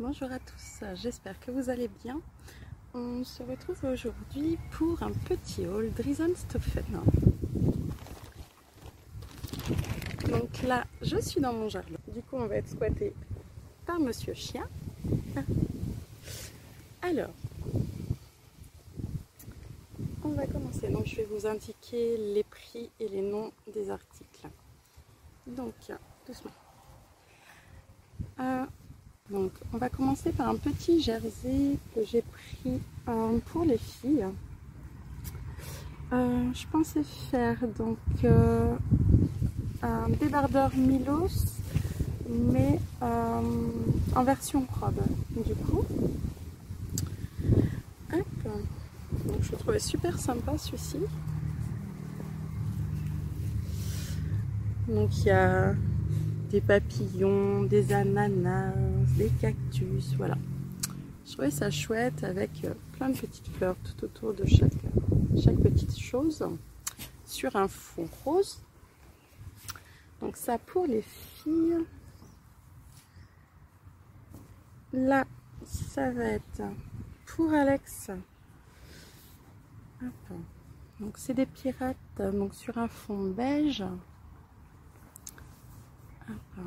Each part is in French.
Bonjour à tous, j'espère que vous allez bien. On se retrouve aujourd'hui pour un petit haul Driessenstoffen. Donc là, je suis dans mon jardin. Du coup, on va être squatté par Monsieur Chien. Alors, on va commencer. Donc, je vais vous indiquer les prix et les noms des articles. Donc, doucement. Donc, on va commencer par un petit jersey que j'ai pris pour les filles. Je pensais faire donc un débardeur Milos, mais en version robe. Du coup, hop. Donc, je le trouvais super sympa celui-ci. Donc, il y a des papillons, des ananas, des cactus, voilà. Je trouvais ça chouette avec plein de petites fleurs tout autour de chaque petite chose sur un fond rose. Donc ça pour les filles. Là, ça va être pour Alex. Hop. Donc c'est des pirates, donc sur un fond beige. Hop.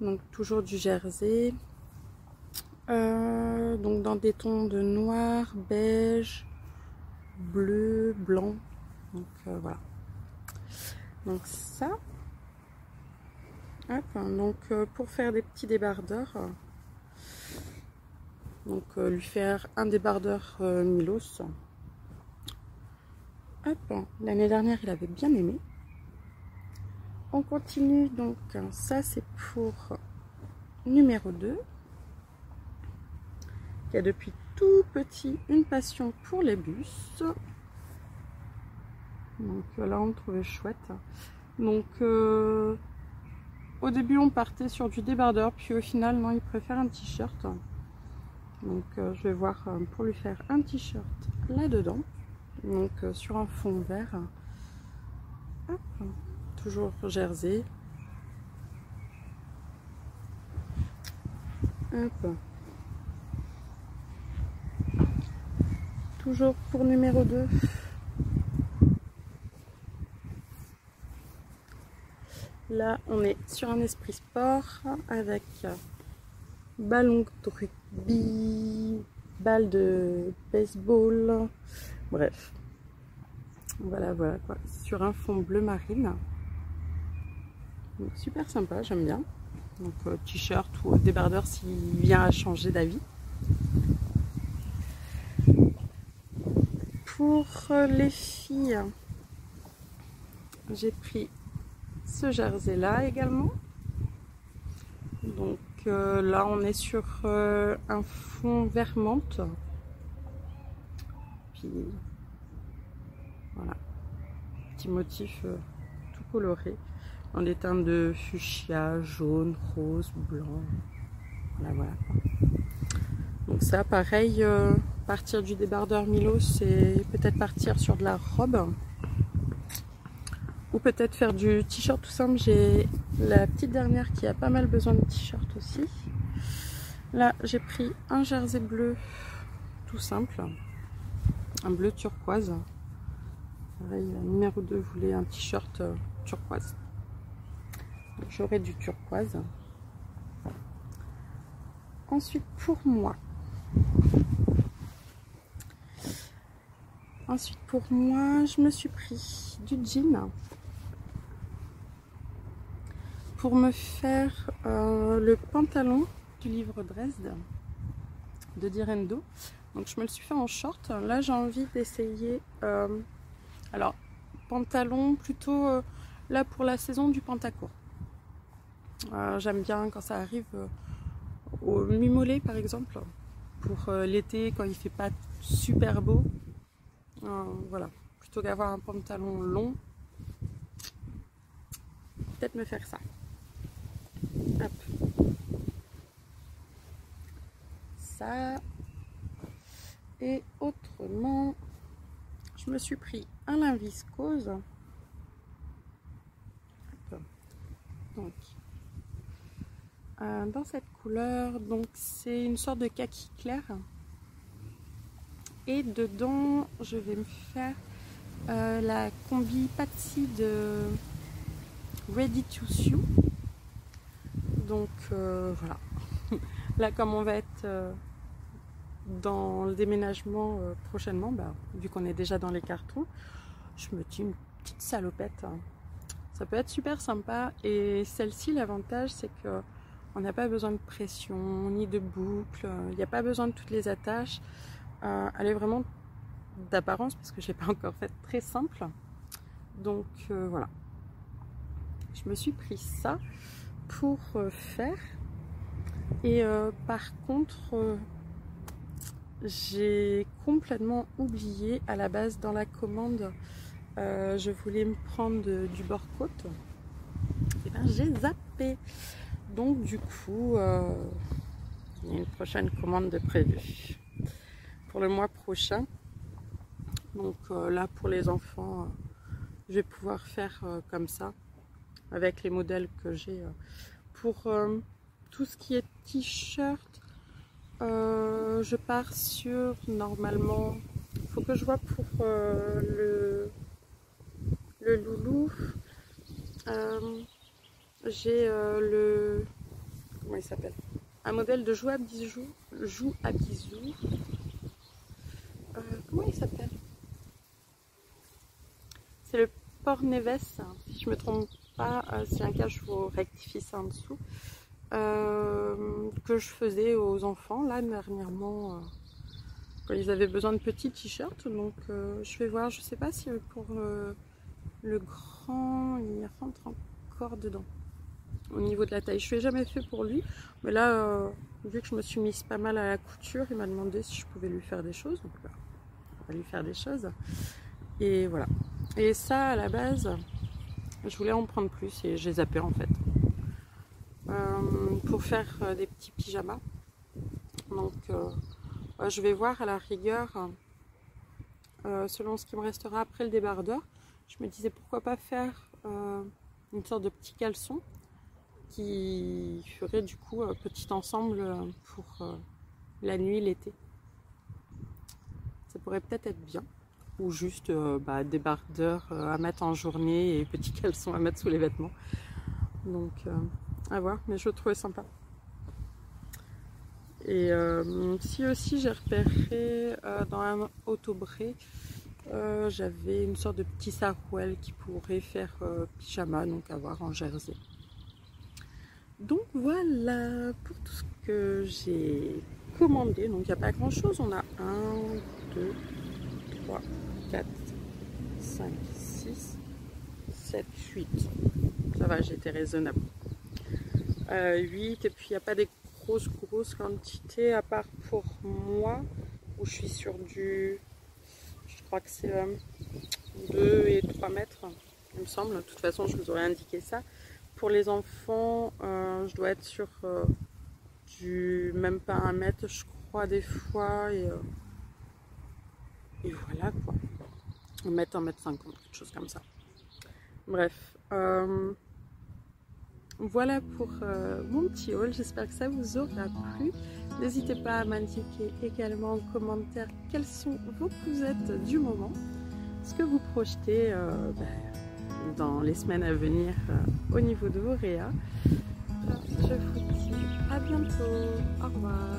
Donc toujours du jersey. Donc dans des tons de noir, beige, bleu, blanc. Donc voilà. Donc ça. Hop, donc pour faire des petits débardeurs. Donc lui faire un débardeur Milos. Hop, l'année dernière il avait bien aimé. On continue, donc ça c'est pour numéro 2. Qui a depuis tout petit une passion pour les bus. Donc là on le trouvait chouette. Donc au début on partait sur du débardeur, puis au final non, il préfère un t-shirt. Donc je vais voir pour lui faire un t-shirt là-dedans. Donc sur un fond vert. Hop, toujours jersey. Hop. Toujours pour numéro 2. Là, on est sur un esprit sport avec ballon de rugby, balle de baseball, bref. Voilà quoi. Sur un fond bleu marine. Donc, super sympa, j'aime bien. Donc t-shirt ou débardeur s'il vient à changer d'avis. Pour les filles, j'ai pris ce jersey là également. Donc là on est sur un fond vert menthe. Puis voilà, petit motif tout coloré dans des teintes de fuchsia, jaune, rose, blanc. Voilà. Donc ça pareil, partir du débardeur Milos, c'est peut-être partir sur de la robe. Ou peut-être faire du t-shirt tout simple. J'ai la petite dernière qui a pas mal besoin de t-shirt aussi. Là, j'ai pris un jersey bleu tout simple. Un bleu turquoise. Pareil, numéro 2 voulait un t-shirt turquoise. J'aurai du turquoise. Ensuite, pour moi. Je me suis pris du jean. Pour me faire le pantalon du livre Dresde de Direndo. Donc je me le suis fait en short. Là j'ai envie d'essayer alors pantalon plutôt là pour la saison du pantacourt. J'aime bien quand ça arrive au mi-mollet par exemple, pour l'été quand il fait pas super beau. Voilà, plutôt qu'avoir un pantalon long, peut-être me faire ça. Hop. Ça. Et autrement, je me suis pris un lin viscose. Donc, dans cette couleur. Donc c'est une sorte de kaki clair. Et dedans, je vais me faire la combi Patsy de Ready to Sew. Donc voilà. Là, comme on va être dans le déménagement prochainement, bah, vu qu'on est déjà dans les cartons, je me dis une petite salopette. Ça peut être super sympa. Et celle-ci, l'avantage, c'est que on n'a pas besoin de pression ni de boucle. Il n'y a pas besoin de toutes les attaches. Elle est vraiment d'apparence, parce que je n'ai pas encore fait, très simple. Donc voilà. Je me suis pris ça pour faire. Et par contre, j'ai complètement oublié à la base dans la commande. Je voulais me prendre du bord-côte. Et ben j'ai zappé. Donc du coup, il y a une prochaine commande de prévue pour le mois prochain. Donc là pour les enfants, je vais pouvoir faire comme ça avec les modèles que j'ai. Pour tout ce qui est t-shirt, je pars sur, normalement, il faut que je vois pour le loulou. J'ai le, comment il s'appelle, un modèle de joue à bisous. Comment il s'appelle? C'est le Port Neves, si je me trompe pas. Si un cas, je vous rectifie ça en dessous. Que je faisais aux enfants là dernièrement quand ils avaient besoin de petits t-shirts. Donc je vais voir, je sais pas si pour le grand il rentre encore dedans au niveau de la taille. Je l'ai jamais fait pour lui, mais là vu que je me suis mise pas mal à la couture, il m'a demandé si je pouvais lui faire des choses. Donc on va lui faire des choses. Et voilà. Et ça, à la base, je voulais en prendre plus et j'ai zappé en fait. Pour faire des petits pyjamas. Donc je vais voir à la rigueur, selon ce qui me restera après le débardeur. Je me disais pourquoi pas faire une sorte de petit caleçon qui ferait du coup un petit ensemble pour la nuit, l'été. Ça pourrait peut-être être bien. Ou juste débardeur à mettre en journée et petit caleçon à mettre sous les vêtements. Donc à voir, mais je le trouvais sympa. Et si aussi j'ai repéré dans un autobré, j'avais une sorte de petit sarouel qui pourrait faire pyjama, donc à voir en jersey. Donc voilà pour tout ce que j'ai commandé. Donc il n'y a pas grand chose, on a 1, 2, 3, 4, 5, 6, 7, 8. Ça va, j'étais raisonnable. 8, et puis il n'y a pas des grosses quantités à part pour moi où je suis sur du, je crois que c'est 2 et 3 mètres il me semble. De toute façon je vous aurais indiqué ça. Pour les enfants je dois être sur du même pas 1 mètre je crois des fois, et voilà quoi, 1 mètre 50, quelque chose comme ça. Bref, voilà pour mon petit haul. J'espère que ça vous aura plu. N'hésitez pas à m'indiquer également en commentaire quelles sont vos cousettes du moment, ce que vous projetez dans les semaines à venir au niveau de vos réas. Je vous dis à bientôt. Au revoir.